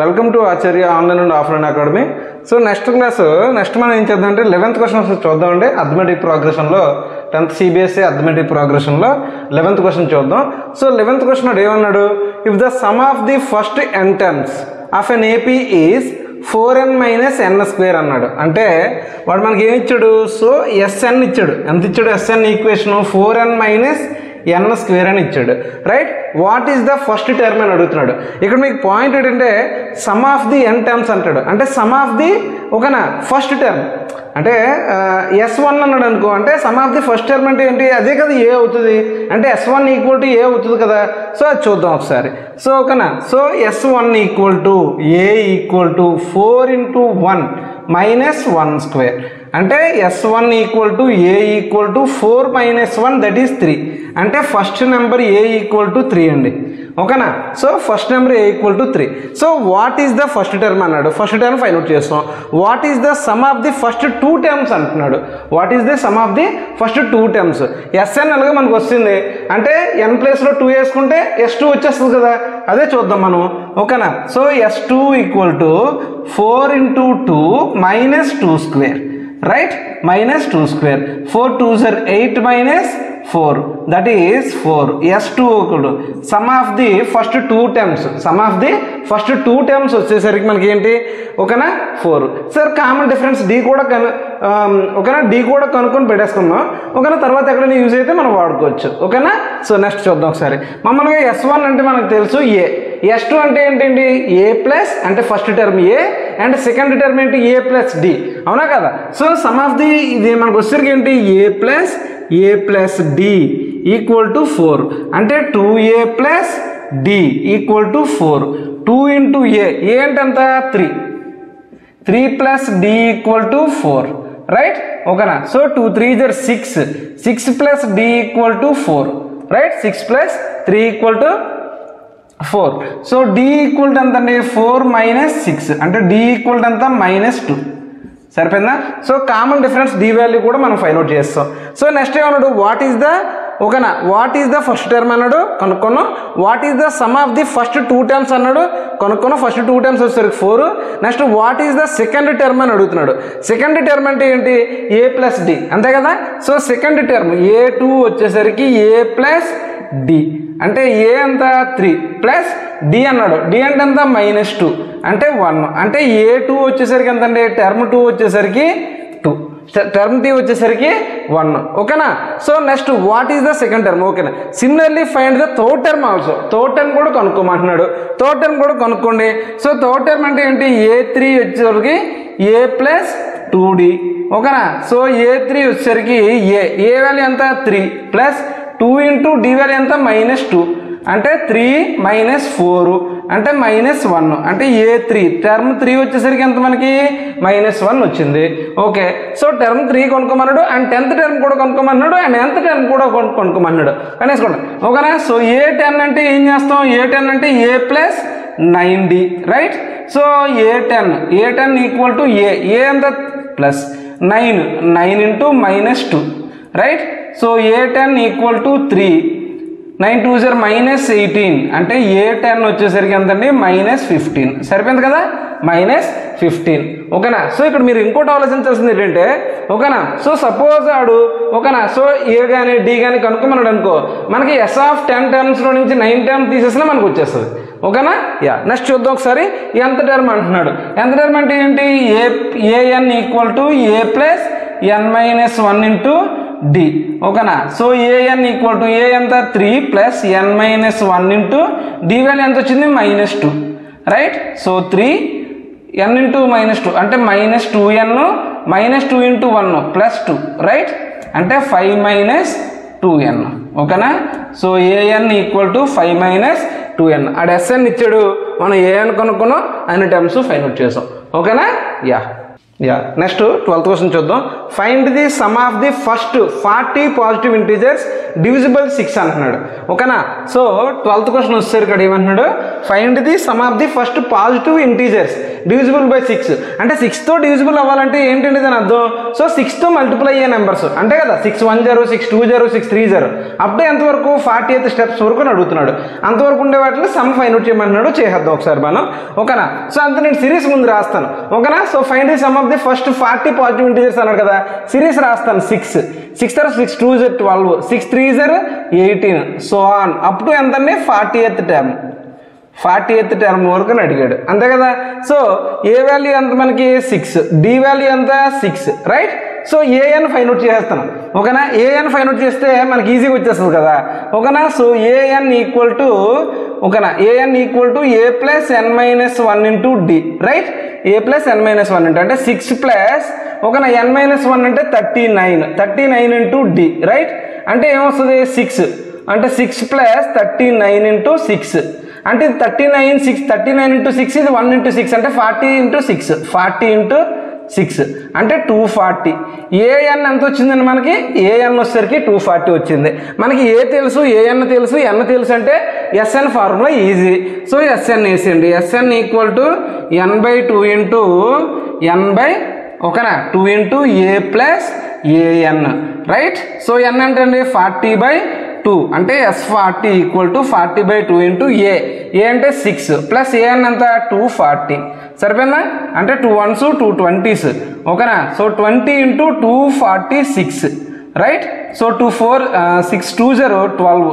Welcome to Acharya online and offline academy. So next మనం ఏం చేద్దాం అంటే 11th క్వశ్చన్ చూద్దామండి. అథమెటిక్ ప్రోగ్రెషన్లో 10th CBSE అథమెటిక్ ప్రోగ్రెషన్లో 11th క్వశ్చన్ చూద్దాం. సో 11th క్వశ్చన్ ఏమన్నాడు, if the sum of the first n terms of an AP is 4n - n² అన్నాడు. అంటే వాడు మనకి ఏమి ఇచ్చాడు, సో SN ఇచ్చాడు. ఎంత ఇచ్చాడు SN ఈక్వేషన్ 4n - n² అని ఇచ్చాడు. Right, what is the first term అని అడుగుతున్నాడు. ఇక్కడ మీకు పాయింట్ ఏంటంటే sum of the n terms అంటాడు. అంటే సమ్ ఆఫ్ ది ఒకనా ఫస్ట్ టర్మ్ అంటే S1 అన్నాడు అనుకో, అంటే sum of the first term అంటే ఏంటి, అదే కదా ఏ అవుతుంది, అంటే S1 = A అవుతుంది కదా. సో అది చూద్దాం ఒకసారి. సో ఓకేనా, సో S1 = A = 4 × 1 - 1². అంటే S1 = A = 4 - 1 దట్ ఈస్ 3. అంటే ఫస్ట్ నెంబర్ A = 3 అండి. ఓకేనా, so first number A = 3. So what is the first term అన్నాడు. ఫస్ట్ టర్మ్ ఫైండ్ అవుట్ చేస్తాం. What is the sum of the first 2 terms అంటున్నాడు. What is the sum of the first 2 terms. SN అలాగే మనకు వస్తుంది, అంటే n ప్లేస్లో 2 వేసుకుంటే S2 వచ్చేస్తుంది కదా, అదే చూద్దాం మనం. ఓకేనా, so S2 = 4 × 2 - 2². Right, -2². 4 × 2 = 8 - 4 that is 4. S2 = sum of the first 2 terms. sum of the first 2 terms వచ్చేసరికి మనకి ఏంటి, ఓకేనా 4. సార్ కామన్ డిఫరెన్స్ D కూడా ఓకేనా, D కూడా కనుక్కొని పెట్టేసుకున్నాం. ఓకేనా, తర్వాత ఎక్కడైనా యూజ్ అయితే మనం వాడుకోవచ్చు. ఓకేనా, సో నెక్స్ట్ చూద్దాం ఒకసారి. మామూలుగా S1 అంటే మనకు తెలుసు A. S2 అంటే ఏంటండి, A ప్లస్ అంటే first term A and second term ఏంటి A + D, అవునా కదా. సో సమ్ ఆఫ్ ది ఇది మనకు వచ్చేసరికి ఏంటి A + D = 4. అంటే 2A + D = 4. 2 × A అంటే ఎంత 3. 3 + D = 4. రైట్, ఓకేనా. So 2 × 3 = 6. 6 + D = 4. Right, 6 + 3 = 4. So D = ఎంత అండి 4 - 6 అంటే D = ఎంత -2. సరిపోయిందా. So common difference D value కూడా మనం ఫైండ్ అవుట్ చేస్తాం. సో నెక్స్ట్ ఏమన్నాడు, వాట్ ఈస్ ద ఓకేనా, what is the first term అన్నాడు, కనుక్కున్నాం. What is the sum of the first 2 terms అన్నాడు, కనుక్కున్నాం. ఫస్ట్ 2 టర్మ్స్ వచ్చేసరికి 4. Next what is the second term అని అడుగుతున్నాడు. సెకండ్ టర్మ్ అంటే ఏంటి A + D, అంతే కదా. సో సెకండ్ టర్మ్ A2 వచ్చేసరికి A + D అంటే A ఎంత 3 ప్లస్ D అన్నాడు. D అంటే ఎంత -2 అంటే 1. అంటే A2 వచ్చేసరికి ఎంత అండి, టర్మ్ 2 వచ్చేసరికి 2, టర్మ్ 3 వచ్చేసరికి 1. ఓకేనా. So next what is the second term. ఓకేనా, similarly find the third term also. Third term కూడా కనుక్కోమంటున్నాడు. థర్డ్ టర్మ్ కూడా కనుక్కోండి. సో థర్డ్ టర్మ్ అంటే ఏంటి, A3 వచ్చేసరికి A + 2D. ఓకేనా, సో A3 వచ్చేసరికి A వాల్యూ ఎంత 3 ప్లస్ 2 × D వాల్యూ ఎంత -2 అంటే 3 - 4 అంటే -1. అంటే A3 టర్మ్ 3 వచ్చేసరికి ఎంత మనకి -1 వచ్చింది. ఓకే, సో టర్మ్ 3 కొనుక్కోమన్నాడు అండ్ 10th టర్మ్ కూడా కొనుక్కోమన్నాడు అండ్ nth టర్మ్ కూడా కొనుక్కోమన్నాడు కనేసుకోండి. ఓకేనా, సో A10 అంటే ఏం చేస్తాం, A10 అంటే A + 9D. Right, so A10 = A ఎంత ప్లస్ 9 × -2. Right, so A10 = 3. 9 × 2 = -18 అంటే A10 వచ్చేసరికి ఎంతండి -15. సరిపోయింది కదా, -15. ఓకేనా. సో ఇక్కడ మీరు ఇంకోటి ఆలోచించాల్సింది ఏంటంటే, ఓకేనా, సో సపోజ్ ఆడు ఓకేనా, సో A కానీ D కానీ కనుక్కోమన్నాడు అనుకో, మనకి S ఆఫ్ 10 టర్మ్స్లో నుంచి 9 టర్మ్ తీసేసినా మనకు వచ్చేస్తుంది. ఓకేనా, యా. నెక్స్ట్ చూద్దాం ఒకసారి. ఎంత టర్మ్ అంటున్నాడు. ఎంత టర్మ్ అంటే ఏంటి, AN = A + n - 1 × D. ఓకేనా, సో AN = A ఎంత 3 + n - 1 × D వాల్యూ ఎంత వచ్చింది -2. రైట్, సో 3 n × -2 అంటే -2n -2 × 1 + 2. రైట్, అంటే 5 - 2n. ఓకేనా, సో AN = 5 - 2n. ఆడ SN ఇచ్చాడు, మనం AN కనుక్కున్నాం, అన్ని టర్మ్స్ ఫైండ్ అవుట్ చేసాం. ఓకేనా, yeah. Yeah next 12th question చూద్దాం. Find the sum of the first 40 positive integers divisible 6 అంటున్నాడు. ఓకేనా. సో 12th క్వశ్చన్ వచ్చేసరికి ఇక్కడ ఏమంటున్నాడు, find the sum of the first positive integers divisible by 6. అంటే 6తో డివిజిబుల్ అవ్వాలంటే ఏంటండి దాని అర్థం? సో 6తో మల్టిపుల్ అయ్యే నెంబర్స్ అంతే కదా, 610 620 630 అప్ టు ఎంతవరకు 48 స్టెప్స్ వరకు అడుగుతున్నాడు. అంతవరకు ఉండే వాటిని సమ్ ఫైండ్ అవుట్ చేయమంటున్నాడు. చేద్దాం ఒకసారి మనం. ఓకేనా. సో అంత నేను సిరీస్ ముందు రాస్తాను. ఓకేనా. So find the sum of the first 40 positive integers అన్నాడు కదా, సిరీస్ రాస్తాను. 6 తర్వాత 6 2 12 6 3 18 సో ఆన్ అప్ టు ఎంతండి 48th టర్మ్ 48th టర్మ్ వరకు అని అడిగాడు అంతే కదా. సో ఏ వాల్యూ ఎంత మనకి 6, డి వాల్యూ ఎంత 6, right. So a n find out చేసేస్తాను. ఓకేనా. ఏఎన్ ఫైండ్ అవుట్ చేస్తే మనకి ఈజీగా వచ్చేస్తుంది కదా. ఓకేనా. సో ఏఎన్ ఈక్వల్ టు ఓకేనా a n equal to A plus N minus 1 into d, right. A plus N minus 1 అంటే 6 ప్లస్ ఓకేనా ఎన్ మైనస్ 1 అంటే 39 ఇంటూ డి, రైట్. అంటే ఏమొస్తుంది 6 అంటే 6 ప్లస్ 39 ఇంటూ 6 అంటే 39 ఇంటూ 6 ఇది 1 ఇంటూ 6 అంటే 40 ఇంటూ 6 40 ఇంటూ 6 అంటే 240. ఏఎన్ ఎంత వచ్చిందండి మనకి? ఏఎన్ వచ్చేసరికి 240 వచ్చింది. మనకి ఏ తెలుసు, ఏఎన్ తెలుసు, ఎన్ తెలుసు అంటే S N formula easy. So S N వేసేయండి. SN equal to N by 2 into N by ఓకేనా 2 ఇంటూ ఏ plus A N, right. So N అంటే అండి 40/2 అంటే S40 ఈక్వల్ టు 40/2 ఇంటూ ఏ అంటే 6 ప్లస్ ఏఎన్ ఎంత 240 సరిపోయిందా. అంటే 2 1s 2 20s ఓకేనా. So 20 into 246, right. So 2 4 6 2 12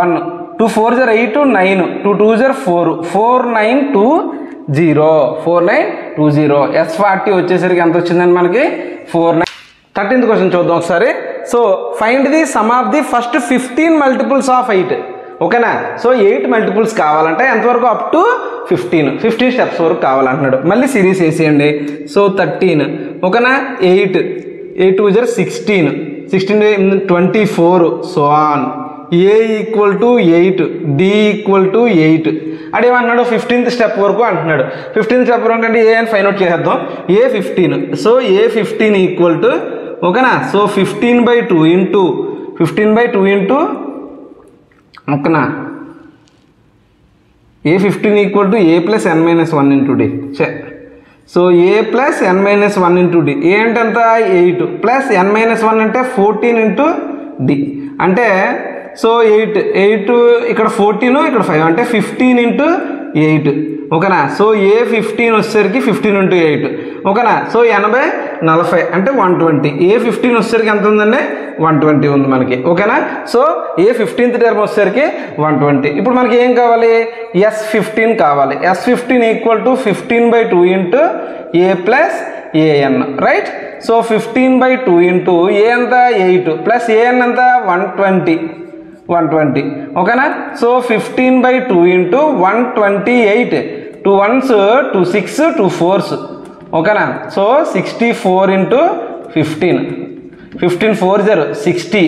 1 2 4 8 9 2 2 4 4920 S40 వచ్చేసరికి ఎంత వచ్చిందండి మనకి 49. 13th క్వశ్చన్ చూద్దాం ఒకసారి. So find the sum of the first 15 multiples of 8. ఓకేనా. సో 8 మల్టిపుల్స్ కావాలంటే ఎంతవరకు అప్ టు 15 స్టెప్స్ వరకు కావాలంటున్నాడు. మళ్ళీ సిరీస్ వేసేయండి. సో 13 ఓకేనా 8 2 16 24 so on. A equal to 8 d equal to 8 అదేమన్నాడు 15th స్టెప్ వరకు అంటున్నాడు. 15th స్టెప్ వరకు అంటే ఏ అని ఫైండ్ అవుట్ చేద్దాం. A 15 so A 15 equal to ఓకేనా. సో 15/2 ఇంటూ ఓకేనా A 15 equal to A plus N minus 1 into D. So A plus N minus 1 into D. A అంటే ఎంత 8 ప్లస్ ఎన్ మైనస్ 1 అంటే 14 ఇంటూ డి అంటే సో 8 ఇక్కడ 14 ఇక్కడ 5 అంటే 15 ఇంటూ 8 ఓకేనా. సో ఏ 15 వచ్చేసరికి 15 ఇంటూ 8 ఓకేనా. సో 80 40 అంటే 120. ఏ 15 వచ్చేసరికి ఎంత ఉందండి 120 ఉంది మనకి. ఓకేనా. సో ఏ 15th టర్మ్ వచ్చేసరికి 120. ఇప్పుడు మనకి ఏం కావాలి S15 కావాలి. S15 equal to 15/2 into A plus A N, right. So 15/2 into A ఎంత 8 ప్లస్ ఏఎన్ ఎంత 120 ఓకేనా. సో 15/2 ఇంటూ 128 2 1s 2 6 2 4s ఓకేనా. సో 64 ఇంటూ 15 4 60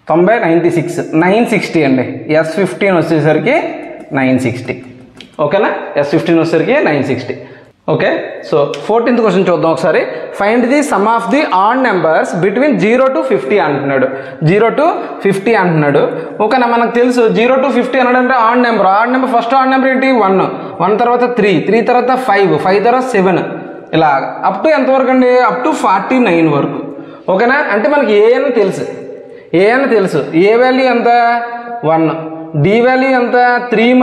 90 96 960 అండి. S15 వచ్చేసరికి 960 ఓకేనా. S15 వచ్చేసరికి 960 ఓకే. సో 14th క్వశ్చన్ చూద్దాం ఒకసారి. Find the sum of the odd numbers between 0 to 50 అంటున్నాడు. 0 to 50 అంటున్నాడు. ఓకేనా. మనకు తెలుసు 0 to 50 అన్నాడంటే odd number first odd number ఏంటి 1 తర్వాత 3 తర్వాత 5 తర్వాత 7 ఇలా అప్ టు ఎంతవరకు అండి అప్ టు 49 వరకు. ఓకేనా. అంటే మనకి ఏఎన్ తెలుసు. ఏ వాల్యూ ఎంత 1, డి వాల్యూ ఎంత 3 -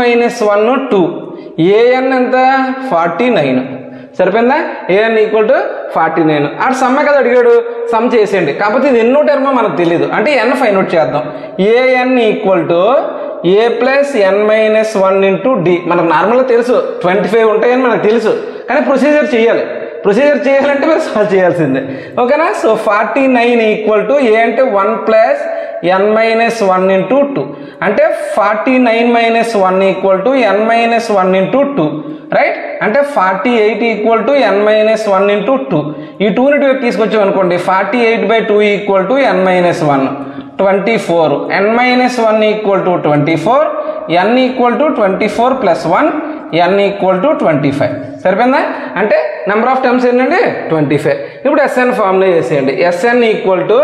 1 2, ఏఎన్ ఎంత 49 సరిపోయిందా. ఏఎన్ ఈక్వల్ టు 49 అటు సమ్మ కదా అడిగాడు. సమ్ చేసేయండి. కాకపోతే ఇది ఎన్నో టర్మో మనకు తెలియదు అంటే ఎన్ ఫైండ్ అవుట్ చేద్దాం. A n equal to A plus N minus 1 into d. మనకు నార్మల్గా తెలుసు 25 ఉంటాయని మనకు తెలుసు. కానీ ప్రొసీజర్ చేయాలంటే మీరు సాల్వ్ చేయాల్సిందే. ఓకేనా. సో 49 ఈక్వల్ టు ఏ అంటే 1 ప్లస్ ఎన్ మైనస్ 1 ఇంటూ 2 అంటే 49 - 1 equal to n minus 1 into 2, right. అంటే 48 equal to n minus 1 into 2. ఈ 2ని వైపు తీసుకొచ్చాం అనుకోండి 48/2 equal to n minus 1 24 n - 1 equal to 24 n equal to 24 + 1 n equal to 25. సరిపోయిందా? అంటే నెంబర్ ఆఫ్ టర్మ్స్ ఏంటండి 25. ఇప్పుడు ఎస్ఎన్ ఫార్ములా వేసేయండి. SN equal to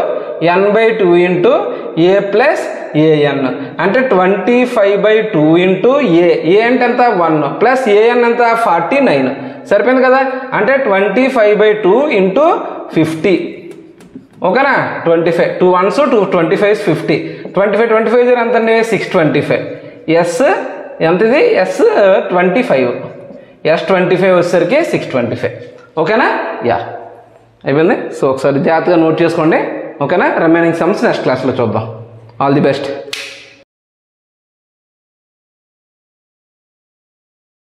n/2 into A plus a n అంటే 25/2 ఇంటూ ఏ అంటే ఎంత 1 ప్లస్ ఏఎన్ ఎంత 49. సరిపోయింది కదా? అంటే 25/2 ఇంటూ 50. ఓకేనా? 25 2 1s 2 25 50. 25 ఎంత అండి 625. Yes ఎంతది yes 25. ఎస్ 25 వచ్చేసరికి 625. ఓకేనా? యా అయిపోయింది. సో ఒకసారి జాగ్రత్తగా నోట్ చేసుకోండి. ఓకేనా? రిమైనింగ్ సమ్స్ నెక్స్ట్ క్లాస్లో చూద్దాం. All the best.